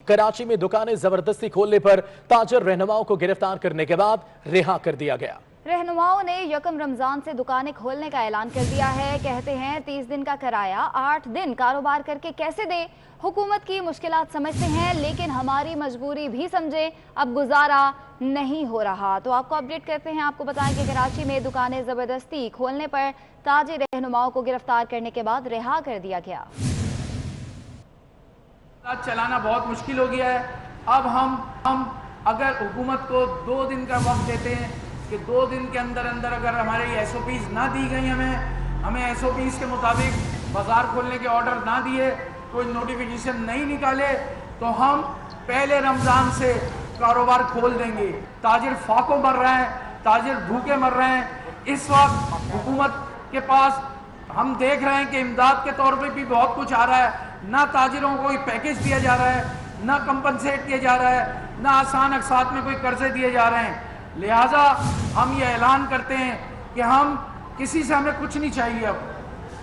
कराची में दुकानें जबरदस्ती खोलने पर ताजर रहनुमाओं को गिरफ्तार करने के बाद रिहा कर दिया गया। रहनुमाओं ने यकम रमजान से दुकानें खोलने का ऐलान कर दिया है। कहते हैं 30 दिन का किराया 8 दिन कारोबार करके कैसे दे। हुकूमत की मुश्किलात समझते हैं लेकिन हमारी मजबूरी भी समझे, अब गुजारा नहीं हो रहा। तो आपको अपडेट करते हैं, आपको बताएं कि कराची में दुकानें जबरदस्ती खोलने पर ताजिर रहनुमाओं को गिरफ्तार करने के बाद रिहा कर दिया गया। चलाना बहुत मुश्किल हो गया है। अब हम अगर हुकूमत को 2 दिन का वक्त देते हैं कि 2 दिन के अंदर अंदर अगर हमारे SOPs ना दी गई, हमें SOPs के मुताबिक बाजार खोलने के ऑर्डर ना दिए, कोई नोटिफिकेशन नहीं निकाले, तो हम पहले रमज़ान से कारोबार खोल देंगे। ताजिर फाकों मर रहे हैं, ताजिर भूखे मर रहे हैं। इस वक्त हुकूमत के पास हम देख रहे हैं कि इमदाद के तौर पे भी बहुत कुछ आ रहा है, ना ताजिरों को कोई पैकेज दिया जा रहा है, ना कंपनसेट किया जा रहा है, ना आसान अक़सात में कोई कर्जे दिए जा रहे हैं। लिहाजा हम ये ऐलान करते हैं कि हम किसी से हमें कुछ नहीं चाहिए।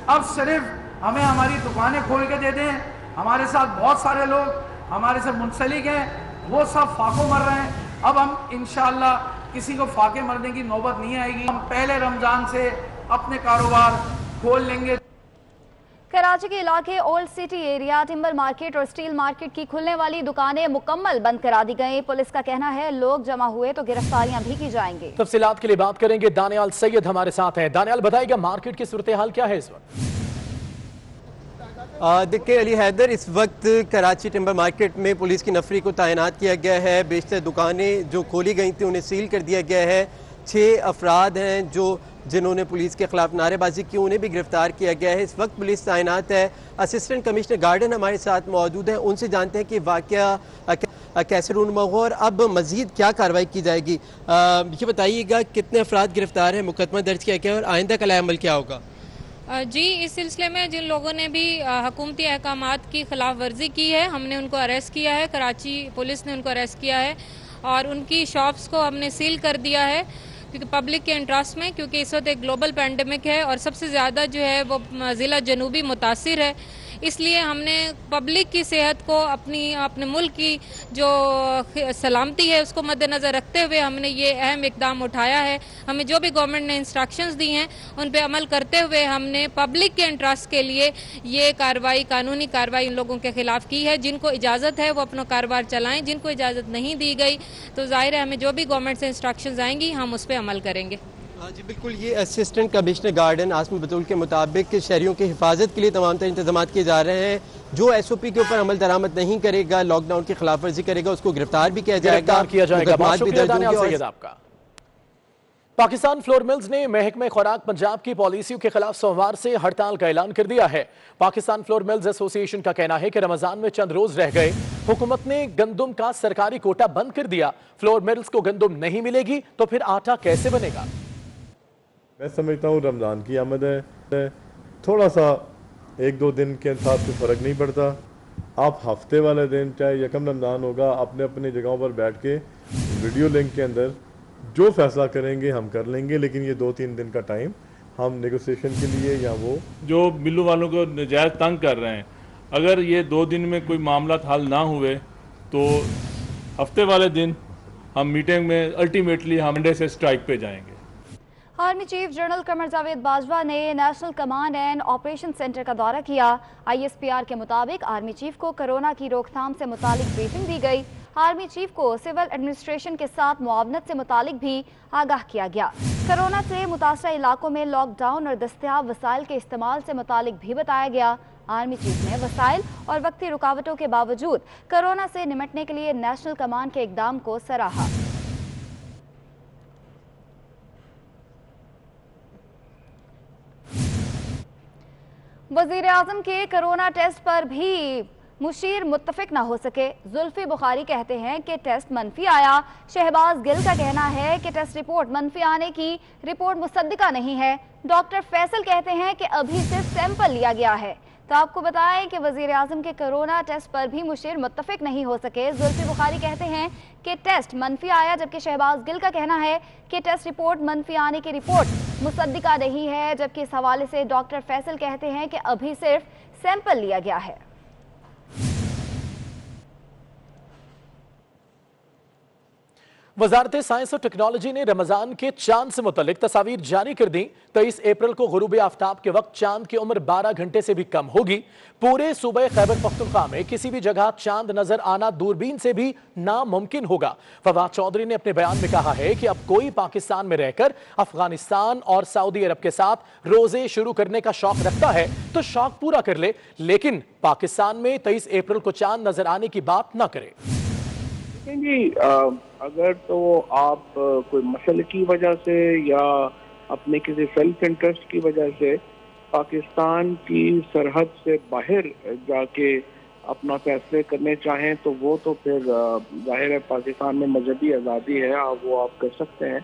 अब सिर्फ हमें हमारी दुकानें खोल के दे दें। हमारे साथ बहुत सारे लोग हमारे से मुंसलिक हैं, वो सब फाकों मर रहे हैं। अब हम इंशाअल्लाह किसी को फाके मरने की नौबत नहीं आएगी। हम पहले रमज़ान से अपने कारोबार खोल लेंगे। कराची के इलाके old city area, timber market और स्टील मार्केट की खुलने वाली दुकानें मुकम्मल बंद करा दी गई। पुलिस का कहना है लोग जमा हुए तो गिरफ्तारियां भी की जाएंगी। तफसीलात के लिए बात करेंगे, दानियाल सैयद हमारे साथ हैं। दानियाल, बताइएगा मार्केट की सूरत हाल क्या है इस वक्त? देखिए अली हैदर, इस वक्त कराची टिम्बर मार्केट में पुलिस की नफरी को तैनात किया गया है। बेशतर दुकानें जो खोली गई थी उन्हें सील कर दिया गया है। 6 अफराद हैं जिन्होंने पुलिस के खिलाफ नारेबाजी की, उन्हें भी गिरफ्तार किया गया है। इस वक्त पुलिस तैनात है। असिस्टेंट कमिश्नर गार्डन हमारे साथ मौजूद हैं, उनसे जानते हैं कि वाकया कैसे रूनुमा हुआ और अब मजीद क्या कार्रवाई की जाएगी। ये बताइएगा कितने अफराद गिरफ्तार हैं, मुकदमा दर्ज किया गया और आइंदा का अमल क्या होगा? जी, इस सिलसिले में जिन लोगों ने भी हुकूमती अहकामात की खिलाफ वर्जी की है, हमने उनको अरेस्ट किया है। कराची पुलिस ने उनको अरेस्ट किया है और उनकी शॉप्स को हमने सील कर दिया है क्योंकि पब्लिक के इंटरेस्ट में, क्योंकि इस वक्त एक ग्लोबल पैंडेमिक है और सबसे ज़्यादा जो है वो ज़िला जनूबी मुतासिर है। इसलिए हमने पब्लिक की सेहत को, अपने मुल्क की जो सलामती है उसको मद्देनज़र रखते हुए हमने ये अहम इकदाम उठाया है। हमें जो भी गवर्नमेंट ने इंस्ट्रक्शंस दी हैं उन पे अमल करते हुए हमने पब्लिक के इंटरेस्ट के लिए ये कार्रवाई, कानूनी कार्रवाई उन लोगों के खिलाफ की है। जिनको इजाज़त है वो अपना कारोबार चलाएं, जिनको इजाज़त नहीं दी गई तो ज़ाहिर है हमें जो भी गवर्नमेंट से इंस्ट्रक्शंस आएंगी हम उस पर अमल करेंगे। जी बिल्कुल, ये असिस्टेंट कमिश्नर गार्डन आसमी बतूल के मुताबिक शहरियों की हिफाजत के लिए तमाम तरह इंतजाम किए जा रहे हैं। जो SOP के ऊपर अमल दरामद नहीं करेगा, लॉकडाउन की खिलाफ वर्जी करेगा, उसको गिरफ्तार भी किया जाएगा। पाकिस्तान फ्लोर मिल्स ने महकमे खुराक पंजाब की पॉलिसियों के खिलाफ सोमवार से हड़ताल का ऐलान कर दिया है। पाकिस्तान फ्लोर मिल्स एसोसिएशन का कहना है कि रमजान में चंद रोज रह गए, हुकूमत ने गंदुम का सरकारी कोटा बंद कर दिया। फ्लोर मिल्स को गंदुम नहीं मिलेगी तो फिर आटा कैसे बनेगा? मैं समझता हूँ रमज़ान की आमद है, थोड़ा सा 1-2 दिन के हिसाब से फ़र्क नहीं पड़ता। आप हफ्ते वाले दिन चाहे यकम रमज़ान होगा, अपने अपनी जगहों पर बैठ के वीडियो लिंक के अंदर जो फैसला करेंगे हम कर लेंगे, लेकिन ये 2-3 दिन का टाइम हम नेगोशिएशन के लिए, या वो जो मिल्लू वालों को नजायज़ तंग कर रहे हैं, अगर ये 2 दिन में कोई मामला हल ना हुए तो हफ्ते वाले दिन हम मीटिंग में अल्टीमेटली हम मंडे से स्ट्राइक पे जाएंगे। Army chief general Qamar Javed Bajwa ने national command and operation centre का दौरा किया। ISPR के मुताबिक आर्मी चीफ को कोरोना की रोकथाम से मुतालिक ब्रीफिंग दी गई। आर्मी चीफ को सिविल एडमिनिस्ट्रेशन के साथ मुआवनत से मुतालिक भी आगाह किया गया। कोरोना से मुतासरा इलाकों में लॉकडाउन और दस्तयाब वसाइल के इस्तेमाल से मुतालिक भी बताया गया। आर्मी चीफ ने वसाइल और वक्ती रुकावटों के बावजूद कोरोना से निमटने के लिए नेशनल कमांड के इकदाम को सराहा। वजीर आजम के कोरोना टेस्ट पर भी मुशीर मुत्तफिक न हो सके। जुल्फी बुखारी कहते हैं कि टेस्ट मनफी आया। शहबाज गिल का कहना है कि टेस्ट रिपोर्ट मनफी आने की रिपोर्ट मुसद्दिका नहीं है। डॉक्टर फैसल कहते हैं कि अभी सिर्फ सैंपल लिया गया है। तो आपको बताएं कि वजीर आजम के कोरोना टेस्ट पर भी मुशीर मुत्तफिक नहीं हो सके। जुल्फी बुखारी कहते हैं कि टेस्ट मनफी आया, जबकि शहबाज गिल का कहना है कि टेस्ट रिपोर्ट मनफी आने की रिपोर्ट मुसद्दिका नहीं है। जबकि इस हवाले से डॉक्टर फैसल कहते हैं कि अभी सिर्फ सैंपल लिया गया है। वजारत साइंस और टेक्नोलॉजी ने रमजान के चांद से मुतल्लिक तस्वीर जारी कर दी। 23 अप्रैल को गुरूब आफ्ताब के वक्त चांद की उम्र 12 घंटे से भी कम होगी। पूरे सूबे खैबर पख्तूनख्वा में किसी भी जगह चांद नजर आना दूरबीन से भी नामुमकिन होगा। फवाद चौधरी ने अपने बयान में कहा है कि अब कोई पाकिस्तान में रहकर अफगानिस्तान और सऊदी अरब के साथ रोजे शुरू करने का शौक रखता है तो शौक पूरा कर ले, लेकिन पाकिस्तान में 23 अप्रैल को चांद नजर आने की बात न करे। जी, अगर तो आप कोई मसल की वजह से या अपने किसी सेल्फ इंटरेस्ट की वजह से पाकिस्तान की सरहद से बाहर जाके अपना फैसले करने चाहें तो वो तो फिर जाहिर है पाकिस्तान में मजहबी आज़ादी है, वो आप कर सकते हैं।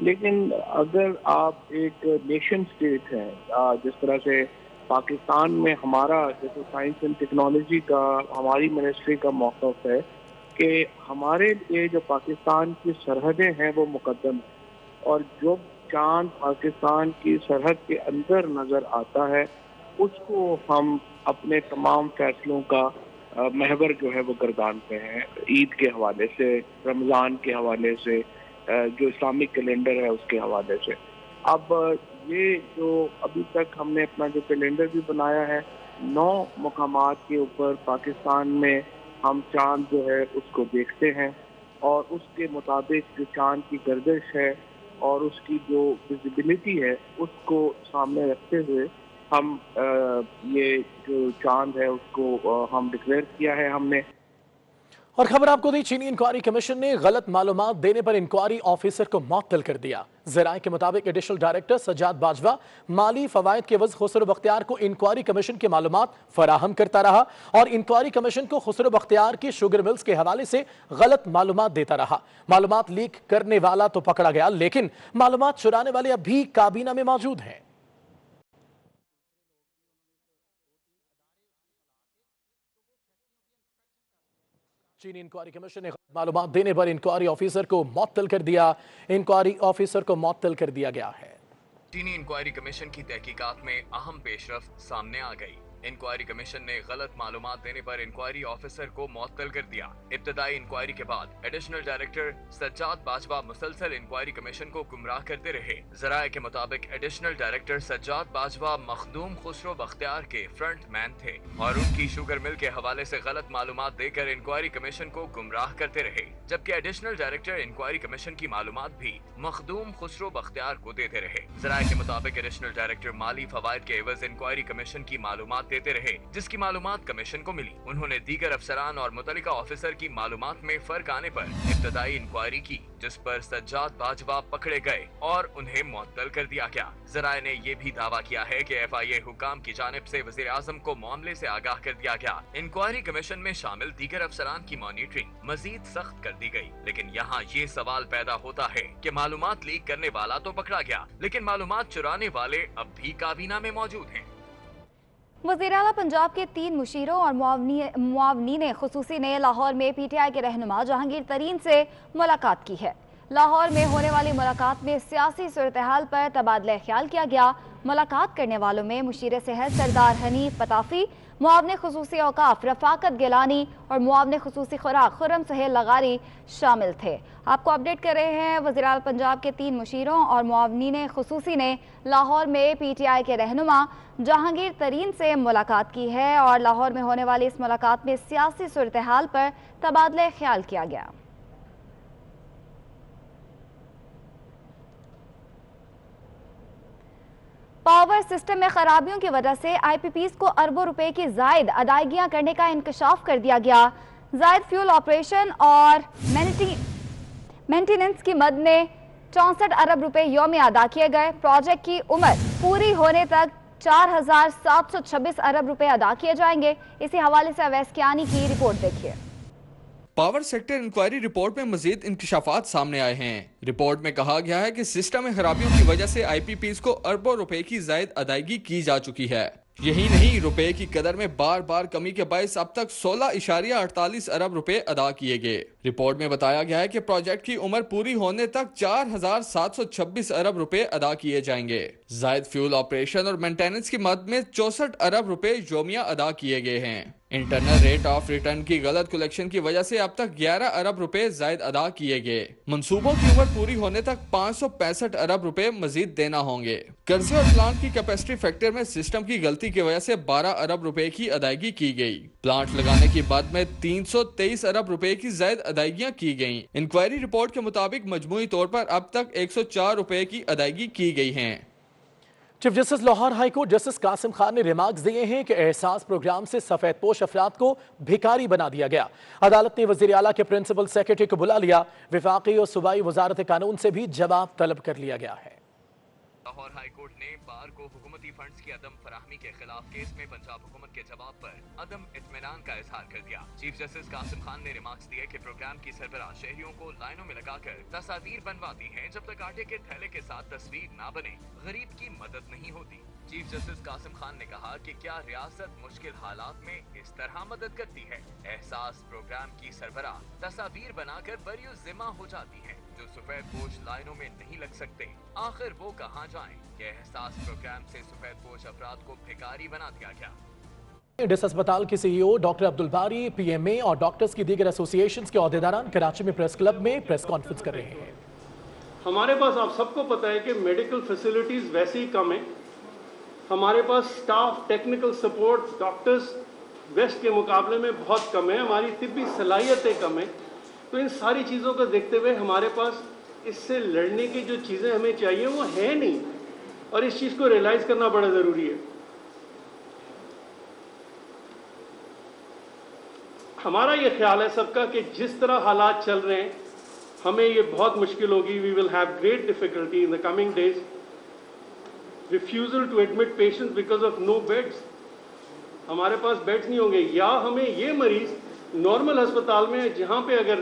लेकिन अगर आप एक नेशन स्टेट हैं, जिस तरह से पाकिस्तान में हमारा जैसे साइंस एंड टेक्नोलॉजी का हमारी मिनिस्ट्री का मौक़िफ़ है कि हमारे लिए जो पाकिस्तान की सरहदें हैं वो मुकद्दम है, और जो चांद पाकिस्तान की सरहद के अंदर नज़र आता है उसको हम अपने तमाम फैसलों का महवर जो है वो गर्दानते हैं। ईद के हवाले से, रमज़ान के हवाले से, जो इस्लामिक कैलेंडर है उसके हवाले से। अब ये जो अभी तक हमने अपना जो कैलेंडर भी बनाया है, 9 मकामात के ऊपर पाकिस्तान में हम चांद जो है उसको देखते हैं, और उसके मुताबिक जो चांद की गर्दिश है और उसकी जो विजिबिलिटी है उसको सामने रखते हुए हम ये जो चांद है उसको हम डिक्लेयर किया है हमने। और खबर आपको दी, चीनी इंक्वायरी कमीशन ने गलत मालूमात देने पर इंक्वायरी ऑफिसर को मुअत्तल कर दिया। ज़राए के मुताबिक एडिशनल डायरेक्टर सज्जाद बाजवा माली फवायद के वज़ खुसरो बख्तियार को इंक्वायरी कमीशन के मालूमात फराहम करता रहा और इंक्वायरी कमीशन को खुसरो बख्तियार की शुगर मिल्स के हवाले से गलत मालूमात देता रहा। मालूमात लीक करने वाला तो पकड़ा गया, लेकिन मालूमात चुराने वाले अब भी काबीना में मौजूद हैं। चीनी इंक्वायरी कमीशन ने मालूमात देने पर इंक्वायरी ऑफिसर को मुअत्तल कर दिया। इंक्वायरी ऑफिसर को मुअत्तल कर दिया गया है। चीनी इंक्वायरी कमीशन की तहकीकात में अहम पेशरफ्त सामने आ गई। इंक्वायरी कमीशन ने गलत मालूमात देने पर इंक्वायरी ऑफिसर को मुअत्तल कर दिया। इब्तदाई इंक्वायरी के बाद एडिशनल डायरेक्टर सज्जाद बाजवा मुसलसल इंक्वायरी कमीशन को गुमराह करते रहे। ज़राए के मुताबिक एडिशनल डायरेक्टर सज्जाद बाजवा मखदूम खुसरो बख्तियार के फ्रंट मैन थे और उनकी शुगर मिल के हवाले से गलत मालूमात देकर इंक्वायरी कमीशन को गुमराह करते रहे, जबकि एडिशनल डायरेक्टर इंक्वायरी कमीशन की मालूमात भी मखदूम खुसरो बख्तियार को देते रहे। ज़राए के मुताबिक एडिशनल डायरेक्टर माली फवायद के एवज इंक्वायरी कमीशन की मालूमात देते रहे, जिसकी मालूमात कमीशन को मिली। उन्होंने दीगर अफसरान और मुतल्लिका ऑफिसर की मालूमात में फर्क आने पर इब्तदाई इंक्वायरी की, जिस पर सज्जाद बाजवा पकड़े गए और उन्हें मुअत्तल कर दिया गया। ज़राए ने यह भी दावा किया है कि FIA हुकाम की जानिब से वज़ीर आज़म को मामले से आगाह कर दिया गया। इंक्वायरी कमीशन में शामिल दीगर अफसरान की मॉनिटरिंग मजीद सख्त कर दी गई, लेकिन यहाँ ये सवाल पैदा होता है कि मालूमात लीक करने वाला तो पकड़ा गया, लेकिन मालूमात चुराने वाले अब भी काबीना में मौजूद हैं। वज़ीर आला पंजाब के 3 मुशीरों और मुआवनीन खुसूसी ने लाहौर में PTI के रहनुमा जहांगीर तरीन से मुलाकात की है। लाहौर में होने वाली मुलाकात में सियासी सूरत-ए-हाल पर तबादला ख्याल किया गया। मुलाकात करने वालों में मुशीर सेहत सरदार हनीफ पताफी, मुआवने खुसूसी औकाफ रफाकत गिलानी और मुआवने खुसूसी खुराक खुर्रम सहेल लगारी शामिल थे। आपको अपडेट कर रहे हैं, वज़ीर आला पंजाब के 3 मुशीरों और मुआवनीन खुसूसी ने लाहौर में PTI के रहनुमा जहांगीर तरीन से मुलाकात की है और लाहौर में होने वाली इस मुलाकात में सियासी सूरत-ए-हाल पर तबादला ख्याल किया गया। पावर सिस्टम में खराबियों की वजह से IPPs को अरबों रुपए की जायद अदायगियां करने का इंकशाफ कर दिया गया। जायद फ्यूल ऑपरेशन और मेंटेनेंस की मद में 64 अरब रुपए यौम अदा किए गए। प्रोजेक्ट की उम्र पूरी होने तक 4726 अरब रुपए अदा किए जाएंगे। इसी हवाले से अवैस कियानी की रिपोर्ट देखिए। पावर सेक्टर इंक्वायरी रिपोर्ट में मजीद इंकशाफात सामने आए हैं। रिपोर्ट में कहा गया है कि सिस्टम में खराबियों की वजह से IPPs को अरबों रुपए की जायद अदायगी की जा चुकी है। यही नहीं, रुपए की कदर में बार बार कमी के बायस अब तक 16.48 अरब रुपए अदा किए गए। रिपोर्ट में बताया गया है कि प्रोजेक्ट की उम्र पूरी होने तक 4,726 अरब रुपए अदा किए जाएंगे। जायद फ्यूल ऑपरेशन और मेंटेनेंस की मद में 64 अरब रुपए योमिया अदा किए गए हैं। इंटरनल रेट ऑफ रिटर्न की गलत कलेक्शन की वजह से अब तक 11 अरब रुपए जायद अदा किए गए। मंसूबों की उम्र पूरी होने तक 565 अरब रुपए मजीद देना होंगे। कर्जे और प्लांट की कैपेसिटी फैक्टर में सिस्टम की गलती की वजह से 12 अरब रुपए की अदायगी की गई। प्लांट लगाने के बाद में 323 अरब रुपए की जायद अदायगियां की गयी। इंक्वायरी रिपोर्ट के मुताबिक मजमूई तौर पर अब तक 104 रुपए की अदायगी की गई है। Chief justice Lahore high court justice Qasim Khan ने रिमार्क्स दिए हैं कि एहसास प्रोग्राम से सफेद पोश अफराद को भिखारी बना दिया गया। अदालत ने वजीर आला के प्रिंसिपल सेक्रेटरी को बुला लिया। विफाकी और सूबाई वजारत कानून से भी जवाब तलब कर लिया गया है। लाहौर हाई कोर्ट ने बार को हुकूमती फंड्स की अदम फराहमी के खिलाफ केस में पंजाब हुकूमत के जवाब पर अदम इत्मीनान का इजहार कर दिया। चीफ जस्टिस कासिम खान ने रिमार्क्स दिए कि प्रोग्राम की सरबराह शहरियों को लाइनों में लगाकर तस्वीर बनवाती हैं। जब तक आटे के थैले के साथ तस्वीर ना बने गरीब की मदद नहीं होती। चीफ जस्टिस कासिम खान ने कहा कि क्या रियासत मुश्किल हालात में इस तरह मदद करती है। एहसास प्रोग्राम की सरबराह तस्वीर बनाकर बरियो जिम्मा हो जाती है। जो सफेद पोश लाइनों में नहीं लग सकते आखिर वो कहाँ जाएं? कि एहसास प्रोग्राम से सफेद पोश अफराद को भिखारी बना दिया गया। डिस अस्पताल के सीईओ डॉक्टर अब्दुल बारी, पीएमए और डॉक्टर्स की दीगर एसोसिएशंस के अहदेदारान कराची में प्रेस क्लब में प्रेस कॉन्फ्रेंस कर रहे हैं। हमारे पास आप सबको पता है कि मेडिकल फैसिलिटीज वैसे ही कम है। हमारे पास staff, technical support, doctors west के मुकाबले में बहुत कम है। हमारी तिब्बी सलाहियतें कम है। तो इन सारी चीज़ों को देखते हुए हमारे पास इससे लड़ने की जो चीज़ें हमें चाहिए वो है नहीं, और इस चीज़ को रियलाइज़ करना बड़ा ज़रूरी है। हमारा ये ख्याल है सबका कि जिस तरह हालात चल रहे हैं हमें ये बहुत मुश्किल होगी। We will have great difficulty in the coming days. Refusal to admit patients because of no beds. हमारे पास बेड्स नहीं होंगे, या हमें ये मरीज नॉर्मल अस्पताल में, जहाँ पे अगर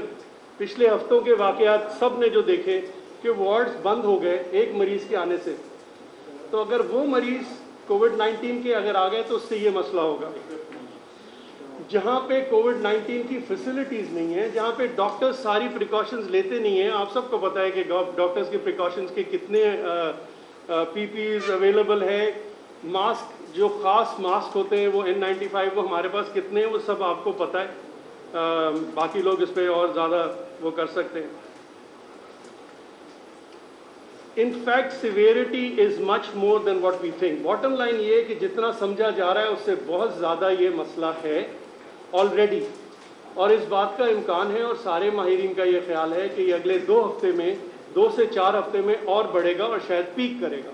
पिछले हफ्तों के वाकयात सब ने जो देखे कि वार्ड्स बंद हो गए एक मरीज के आने से, तो अगर वो मरीज कोविड-19 के अगर आ गए तो उससे ये मसला होगा। जहाँ पे कोविड-19 की फैसिलिटीज़ नहीं है, जहाँ पे डॉक्टर्स सारी प्रिकॉशंस लेते नहीं हैं। आप सबको पता है कि डॉक्टर्स के प्रिकॉशंस के कितने पीपीईज अवेलेबल है। मास्क, जो ख़ास मास्क होते हैं वो N95 वो हमारे पास कितने हैं वो सब आपको पता है। बाकी लोग इस पे और ज़्यादा वो कर सकते हैं। In fact severity is much more than what we think. Bottom line ये है कि जितना समझा जा रहा है उससे बहुत ज़्यादा ये मसला है ऑलरेडी, और इस बात का इम्कान है और सारे माहिरीन का ये ख्याल है कि ये अगले 2 हफ्ते में, 2 से 4 हफ्ते में और बढ़ेगा और शायद पीक करेगा।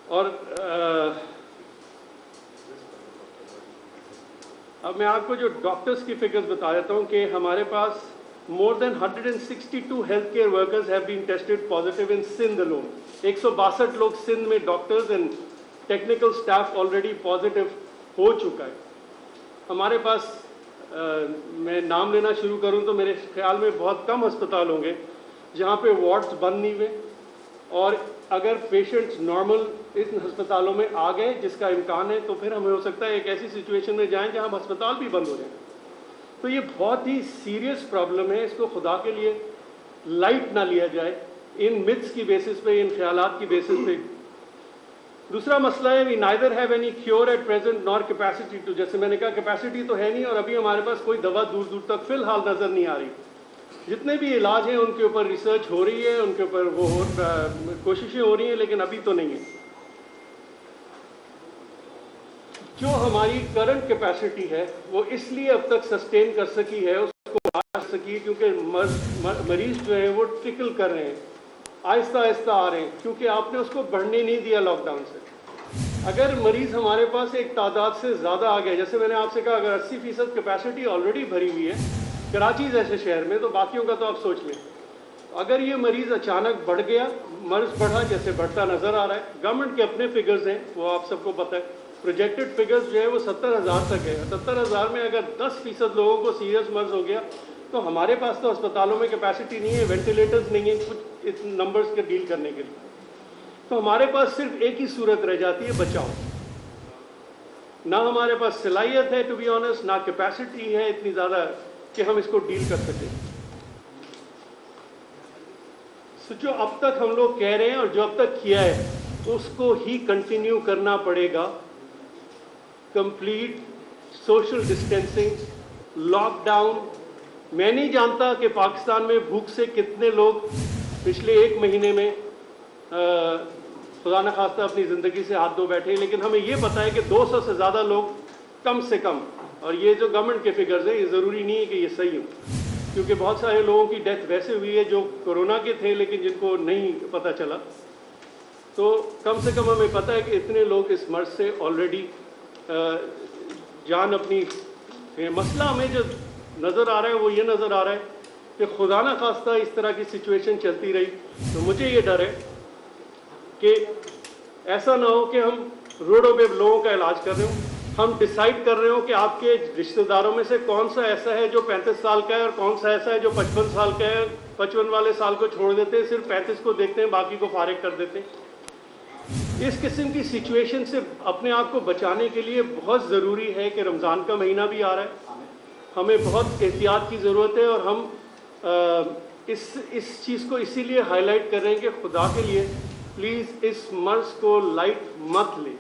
और अब मैं आपको जो डॉक्टर्स की फिगर्स बता देता हूँ कि हमारे पास more than 162 health care workers have been tested positive in Sindh alone. 162 लोग सिंध में doctors and technical staff already positive हो चुका है। हमारे पास मैं नाम लेना शुरू करूँ तो मेरे ख्याल में बहुत कम अस्पताल होंगे जहाँ पे वार्ड्स बंद नहीं हुए, और अगर पेशेंट्स नॉर्मल इन अस्पतालों में आ गए जिसका इम्कान है, तो फिर हमें हो सकता है एक ऐसी सिचुएशन में जाएं जहां अस्पताल भी बंद हो जाए। तो ये बहुत ही सीरियस प्रॉब्लम है। इसको खुदा के लिए लाइट ना लिया जाए इन मिथ्स की बेसिस पे, इन ख्यालात की बेसिस पे। दूसरा मसला है we neither have any cure at present nor capacity to. जैसे मैंने कहा कैपेसिटी तो है नहीं और अभी हमारे पास कोई दवा दूर दूर तक फिलहाल नजर नहीं आ रही। जितने भी इलाज हैं उनके ऊपर रिसर्च हो रही है, उनके ऊपर वो कोशिशें हो रही हैं, लेकिन अभी तो नहीं है। जो हमारी करंट कैपेसिटी है वो इसलिए अब तक सस्टेन कर सकी है, उसको बढ़ा सकी है क्योंकि मरीज जो है वो ट्रिकल कर रहे हैं, आहिस्ता आहिस्ता आ रहे हैं, क्योंकि आपने उसको बढ़ने नहीं दिया लॉकडाउन से। अगर मरीज हमारे पास एक तादाद से ज़्यादा आ गया, जैसे मैंने आपसे कहा अगर 80% कैपेसिटी ऑलरेडी भरी हुई है कराची जैसे शहर में, तो बाकियों का तो आप सोच लें। अगर ये मरीज़ अचानक बढ़ गया, मर्ज बढ़ा जैसे बढ़ता नज़र आ रहा है, गवर्नमेंट के अपने फिगर्स हैं वो आप सबको पता है, प्रोजेक्टेड फिगर्स जो है वो 70,000 तक है। 70,000 में अगर 10% लोगों को सीरियस मर्ज हो गया तो हमारे पास तो अस्पतालों में कैपेसिटी नहीं है, वेंटिलेटर्स नहीं है कुछ इस नंबर्स के डील करने के लिए। तो हमारे पास सिर्फ एक ही सूरत रह जाती है, बचाओ। ना हमारे पास सलाहियत है टू बी ऑनेस्ट, ना कैपेसिटी है इतनी ज़्यादा کہ ہم اس کو ڈیل کر سکیں. جو اب تک ہم لوگ کہہ رہے ہیں اور جو اب تک کیا ہے اس کو ہی کنٹینیو کرنا پڑے گا. Complete social distancing, lockdown. میں نہیں جانتا کہ پاکستان میں بھوک سے کتنے لوگ پچھلے 1 مہینے میں خدا نخواستہ اپنی زندگی سے ہاتھ دھو بیٹھے, لیکن ہمیں یہ پتا ہے کہ 200 سے زیادہ لوگ کم سے کم, اور یہ جو گورنمنٹ کے فگرز ہیں یہ ضروری نہیں ہے کہ یہ صحیح ہو, کیونکہ بہت سارے لوگوں کی ڈیتھ ویسے ہوئی ہے جو کورونا کے تھے لیکن جن کو نہیں پتہ چلا. تو کم سے کم ہمیں پتہ ہے کہ اتنے لوگ اس مرض سے آلریڈی جان اپنی. مسئلہ ہمیں جو نظر آ رہا ہے وہ یہ نظر آ رہا ہے کہ خدا نہ خواستہ اس طرح کی سچویشن چلتی رہی تو مجھے یہ ڈر ہے کہ ایسا نہ ہو کہ ہم روڈوں پہ لوگوں کا علاج کر رہے ہوں, ہم ڈیسائیڈ کر رہے ہوں کہ آپ کے رشتہ داروں میں سے کون سا ایسا ہے جو 35 سال کا ہے اور کون سا ایسا ہے جو 55 سال کا ہے. 55 والے سال کو چھوڑ دیتے ہیں, صرف 35 کو دیکھتے ہیں, باقی کو فارغ کر دیتے ہیں. اس قسم کی سچویشن سے اپنے آپ کو بچانے کے لیے بہت ضروری ہے کہ رمضان کا مہینہ بھی آ رہا ہے, ہمیں بہت احتیاط کی ضرورت ہے. اور ہم اس چیز کو اسی لیے ہائی لائٹ کر رہے ہیں کہ خدا کے لیے پلیز اس مرض کو لائٹ مت لیں.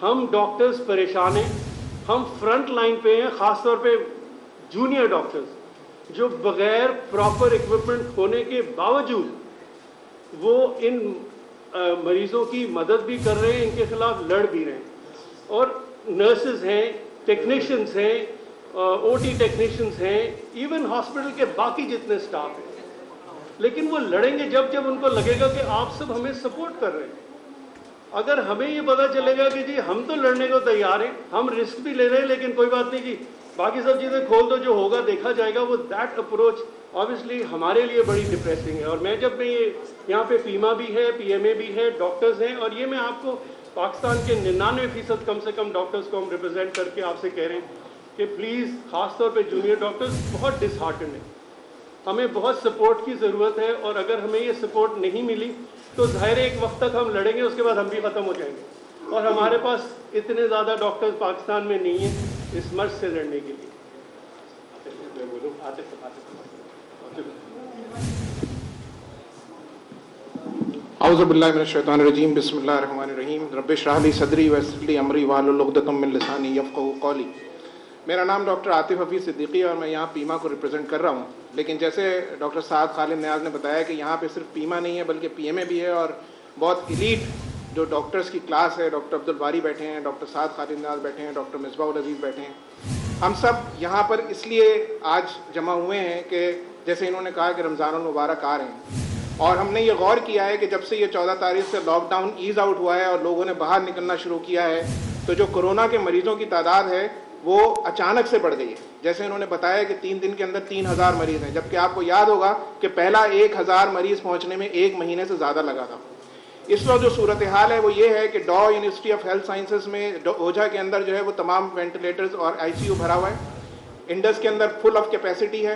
ہم ڈاکٹرز پریشان ہیں, ہم فرنٹ لائن پہ ہیں, خاص طور پہ جونیئر ڈاکٹرز جو بغیر پراپر اکوپمنٹ ہونے کے باوجود وہ ان مریضوں کی مدد بھی کر رہے ہیں, ان کے خلاف لڑ بھی رہے ہیں. اور نرسز ہیں, ٹیکنیشینز ہیں, او ٹی ٹیکنیشینز ہیں, ایون ہاسپٹل کے باقی جتنے سٹاف ہیں, لیکن وہ لڑیں گے جب جب ان کو لگے گا کہ آپ سب ہمیں سپورٹ کر رہے ہیں. اگر ہمیں یہ پتا چلے گا کہ جی ہم تو لڑنے کو تیار ہیں, ہم رسک بھی لے رہے ہیں, لیکن کوئی بات نہیں جی باقی سب چیزیں کھول دو, جو ہوگا دیکھا جائے گا, وہ دیٹ اپروچ obviously ہمارے لیے بڑی ڈپریسنگ ہے. اور میں جب میں یہ یہاں پہ پیما بھی ہے, پی ایم اے بھی ہے, ڈاکٹرز ہیں, اور یہ میں آپ کو پاکستان کے 99% کم سے کم ڈاکٹرز کو ہم ریپرزینٹ کر کے آپ سے کہہ رہے ہیں کہ پلیز خاص طور پہ جونیئر ڈاکٹرز بہت ڈس ہارٹنڈ ہیں, ہمیں بہت سپورٹ کی ضرورت ہے. اور اگر ہمیں یہ سپورٹ نہیں ملی تو ظاہر ایک وقت تک ہم لڑیں گے, اس کے بعد ہم بھی ختم ہو جائیں گے, اور ہمارے پاس اتنے زیادہ ڈاکٹرز پاکستان میں نہیں ہیں اس مرض سے لڑنے کے لیے. اعوذ باللہ من الشیطان الرجیم, بسم اللہ الرحمن الرحیم. رب اشرح لی صدری ویسر لی امری واحلل عقدۃ من لسانی یفقہوا قولی. میرا نام ڈاکٹر عاطف حفیظ صدیقی اور میں یہاں پیما کو ریپرزینٹ کر رہا ہوں. لیکن جیسے ڈاکٹر سعد خالد نیاز نے بتایا کہ یہاں پہ صرف پیما نہیں ہے بلکہ پی ایم اے بھی ہے, اور بہت ایلیٹ جو ڈاکٹرز کی کلاس ہے, ڈاکٹر عبدالباری بیٹھے ہیں, ڈاکٹر سعد خالد نیاز بیٹھے ہیں, ڈاکٹر مصباح العزیز بیٹھے ہیں. ہم سب یہاں پر اس لیے آج جمع ہوئے ہیں کہ جیسے انہوں نے کہا کہ رمضان المبارک آ رہے ہیں, اور ہم نے یہ غور کیا ہے کہ جب سے یہ 14 تاریخ سے لاک ڈاؤن ایز آؤٹ ہوا ہے اور لوگوں نے باہر نکلنا شروع کیا ہے, تو جو کورونا کے مریضوں کی تعداد ہے وہ اچانک سے بڑھ گئی ہے. جیسے انہوں نے بتایا کہ 3 دن کے اندر 3000 مریض ہیں, جبکہ آپ کو یاد ہوگا کہ پہلا 1000 مریض پہنچنے میں 1 مہینے سے زیادہ لگا تھا. اس وقت جو صورتحال ہے وہ یہ ہے کہ ڈا یونیورسٹی آف ہیلتھ سائنسز میں اوجھا کے اندر جو ہے وہ تمام وینٹیلیٹرز اور آئی سی یو بھرا ہوا ہے. انڈس کے اندر فل آف کیپیسٹی ہے,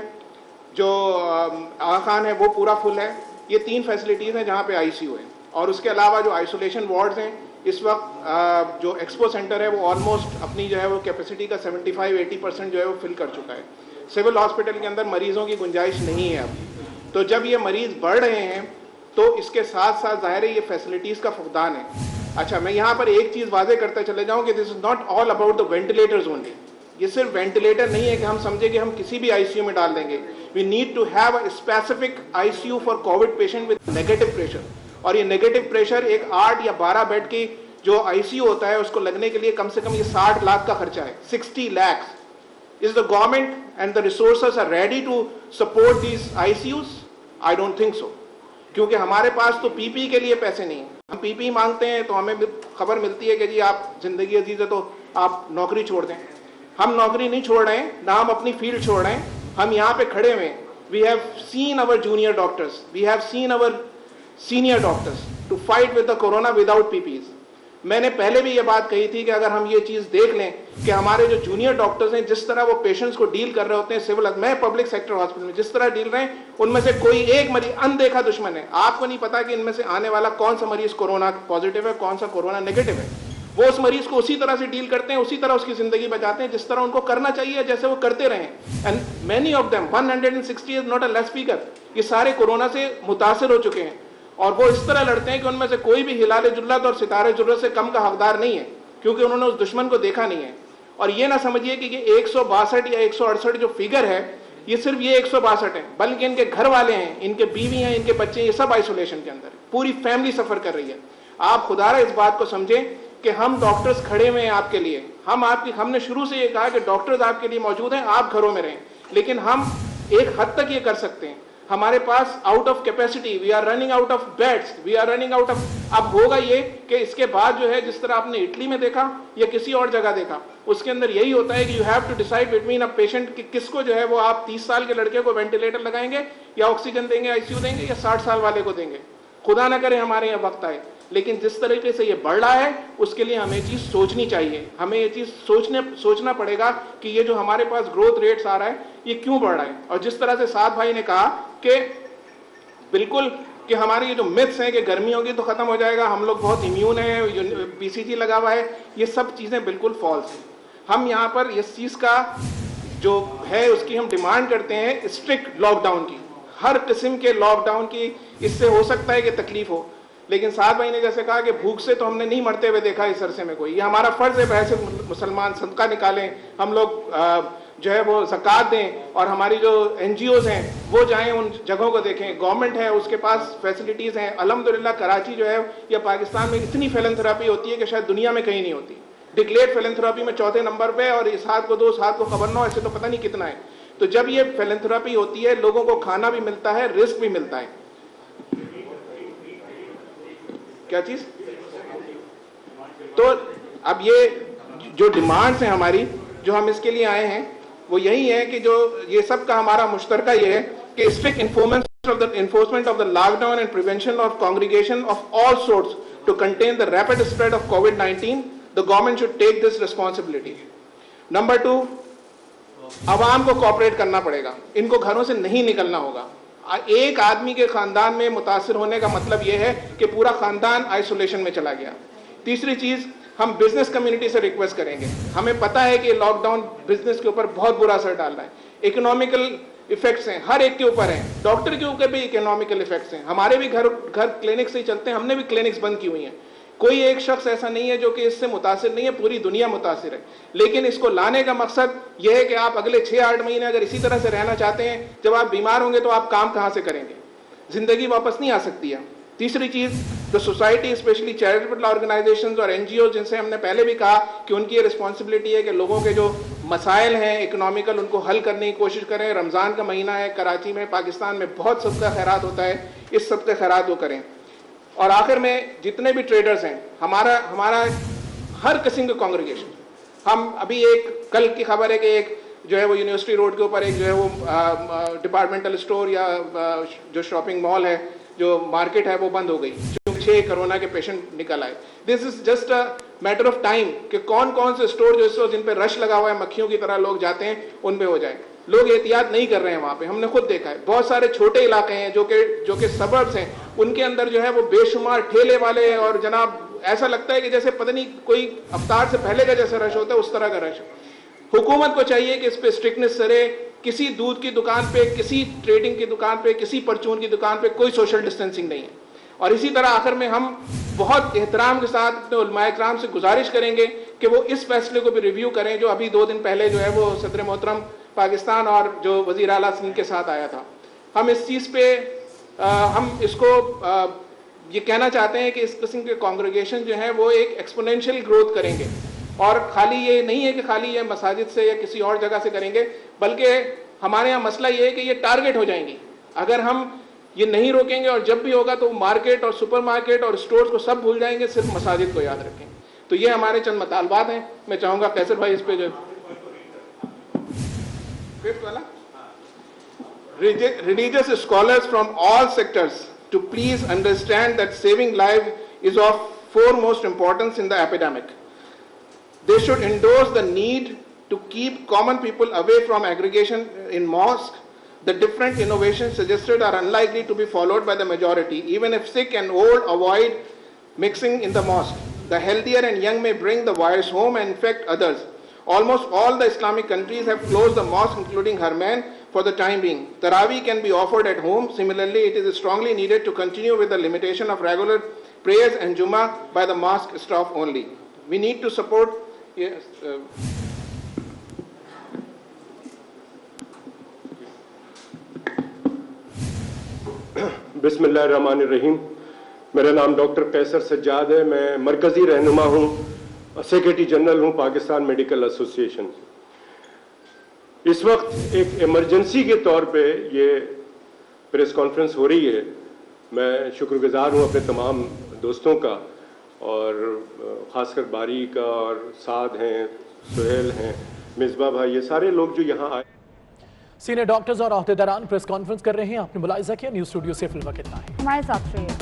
جو آغا خان ہے وہ پورا فل ہے. یہ 3 فیسلٹیز ہیں جہاں پہ آئی سی یو ہے, اور اس کے علاوہ جو آئسولیشن وارڈز ہیں اس وقت جو ایکسپو سینٹر ہے وہ آلموسٹ اپنی جو ہے وہ کیپیسٹی کا 75-80% جو ہے وہ فل کر چکا ہے. سول ہاسپٹل کے اندر مریضوں کی گنجائش نہیں ہے اب. تو جب یہ مریض بڑھ رہے ہیں تو اس کے ساتھ ساتھ ظاہر ہے یہ فیسلٹیز کا فقدان ہے. اچھا, میں یہاں پر ایک چیز واضح کرتے چلے جاؤں کہ this is not all about the ventilators only. یہ صرف وینٹیلیٹر نہیں ہے کہ ہم سمجھے کہ ہم کسی بھی آئی سی یو میں ڈال دیں گے. We need to have a specific I C U for covid patient with negative pressure, اور یہ نیگیٹو پریشر ایک 8 یا 12 بیڈ کی جو آئی سی یو ہوتا ہے اس کو لگنے کے لیے کم سے کم یہ 60 لاکھ کا خرچہ ہے. 60 lakhs. Is the government and the resources are ready to support these ICUs? I don't think so. کیونکہ ہمارے پاس تو پی پی کے لیے پیسے نہیں ہیں. ہم پی پی مانگتے ہیں تو ہمیں خبر ملتی ہے کہ جی آپ زندگی عزیز ہے تو آپ نوکری چھوڑ دیں. ہم نوکری نہیں چھوڑ رہے ہیں, نہ ہم اپنی فیلڈ چھوڑ رہے ہیں. ہم یہاں پہ کھڑے ہوئے ہیں. We have seen our junior doctors, we have seen our senior doctors to fight with the corona without PPEs. میں نے پہلے بھی یہ بات کہی تھی کہ اگر ہم یہ چیز دیکھ لیں کہ ہمارے جو جونیئر ڈاکٹرز ہیں جس طرح وہ پیشنٹس کو ڈیل کر رہے ہوتے ہیں سول, میں پبلک سیکٹر ہاسپٹل میں جس طرح ڈیل رہے ہیں ان میں سے کوئی ایک مریض اندیکھا دشمن ہے. آپ کو نہیں پتا کہ ان میں سے آنے والا کون سا مریض کورونا پازیٹیو ہے, کون سا کورونا نیگیٹو ہے. وہ اس مریض کو اسی طرح سے ڈیل کرتے ہیں, اسی طرح اس کی زندگی بچاتے ہیں جس طرح ان کو کرنا چاہیے, جیسے وہ کرتے رہے. And many of them 160 is not a less figure, یہ سارے کورونا سے متاثر ہو چکے ہیں اور وہ اس طرح لڑتے ہیں کہ ان میں سے کوئی بھی ہلال جلت اور ستارے جرت سے کم کا حقدار نہیں ہے, کیونکہ انہوں نے اس دشمن کو دیکھا نہیں ہے. اور یہ نہ سمجھیے کہ یہ 162 یا 168 جو فگر ہے یہ صرف یہ 162 ہیں, بلکہ ان کے گھر والے ہیں, ان کے بیوی ہیں, ان کے بچے, یہ سب آئسولیشن کے اندر, پوری فیملی سفر کر رہی ہے. آپ خدا را اس بات کو سمجھیں کہ ہم ڈاکٹرز کھڑے ہوئے ہیں آپ کے لیے. ہم نے شروع سے یہ کہا کہ ڈاکٹرز آپ کے لیے موجود ہیں, آپ گھروں میں رہیں, لیکن ہم ایک حد تک یہ کر سکتے ہیں. ہمارے پاس out of capacity, we are running out of beds, we are running out of. اب ہوگا یہ کہ اس کے بعد جو ہے جس طرح آپ نے اٹلی میں دیکھا یا کسی اور جگہ دیکھا, اس کے اندر یہی ہوتا ہے کہ you have to decide between a patient کہ کس کو جو ہے وہ آپ 30 سال کے لڑکے کو وینٹیلیٹر لگائیں گے یا آکسیجن دیں گے, آئی سی یو دیں گے, یا 60 سال والے کو دیں گے. خدا نہ کرے ہمارے یہاں وقت آئے, لیکن جس طریقے سے یہ بڑھ رہا ہے اس کے لیے ہمیں چیز سوچنی چاہیے. ہمیں یہ چیز سوچنا پڑے گا کہ یہ جو ہمارے پاس گروتھ ریٹس آ رہا ہے یہ کیوں بڑھ رہا ہے. اور جس طرح سے سعد بھائی نے کہا کہ بالکل کہ ہمارے یہ جو متس ہیں کہ گرمی ہوگی تو ختم ہو جائے گا, ہم لوگ بہت امیون ہیں, پی سی جی لگا ہوا ہے, یہ سب چیزیں بالکل فالس ہیں. ہم یہاں پر اس چیز کا جو ہے اس کی ہم ڈیمانڈ کرتے ہیں اسٹرکٹ لاک ڈاؤن کی, ہر قسم کے لاک ڈاؤن کی. اس سے ہو سکتا ہے کہ تکلیف ہو, لیکن سعد بھائی نے جیسے کہا کہ بھوک سے تو ہم نے نہیں مرتے ہوئے دیکھا اس عرصے میں کوئی. یہ ہمارا فرض ہے بحیث مسلمان, صدقہ نکالیں, ہم لوگ جو ہے وہ زکوٰۃ دیں, اور ہماری جو این جی اوز ہیں وہ جائیں ان جگہوں کو دیکھیں. گورنمنٹ ہے اس کے پاس فیسلٹیز ہیں الحمدللہ. کراچی جو ہے یا پاکستان میں اتنی فیلنتھراپی ہوتی ہے کہ شاید دنیا میں کہیں نہیں ہوتی. ڈکلیئرڈ فیلنتھراپی میں 4تھے نمبر پہ, اور اس ہاتھ کو دو, اس ہاتھ کو خبر نہ ہو, ایسے تو پتہ نہیں کتنا ہے. تو جب یہ فیلنتھراپی ہوتی ہے لوگوں کو کھانا بھی ملتا ہے, رزق بھی ملتا ہے. کیا چیز؟ تو اب یہ جو ڈیمانڈس ہیں ہماری, جو ہم اس کے لیے آئے ہیں, وہ یہی ہے کہ جو یہ سب کا ہمارا مشترکہ یہ ہے کہ strict enforcement of the lockdown and prevention of congregation of all sorts to contain the rapid spread of COVID-19, the government should take this responsibility. Number 2, عوام کو کوآپریٹ کرنا پڑے گا, ان کو گھروں سے نہیں نکلنا ہوگا. ایک آدمی کے خاندان میں متاثر ہونے کا مطلب یہ ہے کہ پورا خاندان آئسولیشن میں چلا گیا. تیسری چیز, ہم بزنس کمیونٹی سے ریکویسٹ کریں گے, ہمیں پتہ ہے کہ لاک ڈاؤن بزنس کے اوپر بہت برا اثر ڈال رہا ہے. اکنامیکل ایفیکٹس ہیں, ہر ایک کے اوپر ہیں, ڈاکٹر کے اوپر بھی اکنامیکل ایفیکٹس ہیں. ہمارے بھی گھر کلینک سے ہی چلتے ہیں, ہم نے بھی کلینکس بند کی ہوئی ہیں. کوئی ایک شخص ایسا نہیں ہے جو کہ اس سے متاثر نہیں ہے, پوری دنیا متاثر ہے. لیکن اس کو لانے کا مقصد یہ ہے کہ آپ اگلے 6-8 مہینے اگر اسی طرح سے رہنا چاہتے ہیں, جب آپ بیمار ہوں گے تو آپ کام کہاں سے کریں گے, زندگی واپس نہیں آ سکتی ہے. تیسری چیز, جو سوسائٹی اسپیشلی چیریٹیبل آرگنائزیشنز اور این جی اوز, جن سے ہم نے پہلے بھی کہا کہ ان کی یہ رسپانسبلٹی ہے کہ لوگوں کے جو مسائل ہیں اکنامیکل ان کو حل کرنے کی کوشش کریں. رمضان کا مہینہ ہے, کراچی میں, پاکستان میں بہت صدقہ خیرات ہوتا ہے, اس صدقہ خیرات وہ کریں. اور آخر میں جتنے بھی ٹریڈرز ہیں, ہمارا ہر قسم کے کانگریگیشن, ہم ابھی ایک کل کی خبر ہے کہ ایک جو ہے وہ یونیورسٹی روڈ کے اوپر ایک جو ہے وہ ڈپارٹمنٹل اسٹور یا جو شاپنگ مال ہے, جو مارکیٹ ہے وہ بند ہو گئی, چونکہ 6 کورونا کے پیشنٹ نکل آئے. This is just a matter of time کہ کون سے اسٹور جو اس وقت جن پہ رش لگا ہوا ہے, مکھیوں کی طرح لوگ جاتے ہیں, ان پہ ہو جائے. لوگ احتیاط نہیں کر رہے ہیں وہاں پہ, ہم نے خود دیکھا ہے. بہت سارے چھوٹے علاقے ہیں جو کہ سبربس ہیں, ان کے اندر جو ہے وہ بے شمار ٹھیلے والے, اور جناب ایسا لگتا ہے کہ جیسے پتہ نہیں کوئی افطار سے پہلے کا جیسے رش ہوتا ہے اس طرح کا رش. حکومت کو چاہیے کہ اس پہ اسٹرکٹنس کرے. کسی دودھ کی دکان پہ, کسی ٹریڈنگ کی دکان پہ, کسی پرچون کی دکان پہ کوئی سوشل ڈسٹینسنگ نہیں ہے. اور اسی طرح آخر میں ہم بہت احترام کے ساتھ اپنے علماء کرام سے گزارش کریں گے کہ وہ اس فیصلے کو بھی ریویو کریں جو ابھی 2 دن پہلے جو ہے وہ صدر محترم پاکستان اور جو وزیر اعلیٰ سندھ کے ساتھ آیا تھا. ہم اس چیز پہ ہم اس کو یہ کہنا چاہتے ہیں کہ اس قسم کے کانگریگیشن جو ہیں وہ ایک ایکسپونینشیل گروتھ کریں گے, اور خالی یہ نہیں ہے کہ خالی یہ مساجد سے یا کسی اور جگہ سے کریں گے, بلکہ ہمارے یہاں مسئلہ یہ ہے کہ یہ ٹارگٹ ہو جائیں گی. اگر ہم یہ نہیں روکیں گے اور جب بھی ہوگا تو مارکیٹ اور سپر مارکیٹ اور اسٹورز کو سب بھول جائیں گے, صرف مساجد کو یاد رکھیں. تو یہ ہمارے چند مطالبات ہیں. میں چاہوں گا قیصر بھائی اس پہ جو ففتھ والا, religious scholars from all sectors to please understand that saving life is of foremost importance in the epidemic. They should endorse the need to keep common people away from aggregation in mosque. The different innovations suggested are unlikely to be followed by the majority. Even if sick and old, avoid mixing in the mosque. The healthier and young may bring the virus home and infect others. Almost all the Islamic countries have closed the mosque, including Haramain, for the time being. Tarawih can be offered at home. Similarly, it is strongly needed to continue with the limitation of regular prayers and Jummah by the mosque staff only. We need to support. Yes, बिस्मिल्लाहिर्रहमानिर्रहीम। मेरा नाम doctor कैसर सज्जाद है। मैं मरकज़ी रहनुमा हूँ, secretary general हूँ Pakistan medical association. इस वक्त एक इमरजेंसी के तौर पे ये प्रेस कॉन्फ्रेंस हो रही है। मैं शुक्रगुजार हूँ अपने तमाम दोस्तों का, और ख़ासकर बारी का, और साद हैं, सुहेल हैं, मिसबा भाई, ये सारे लोग जो यहाँ आए। सीनियर डॉक्टर्स और अहदेदारान प्रेस कॉन्फ्रेंस कर रहे हैं। आपने मुलाहिजा किया। न्यूज़ स्टूडियो से फिल्म कितना है, हमारे साथ रहिए।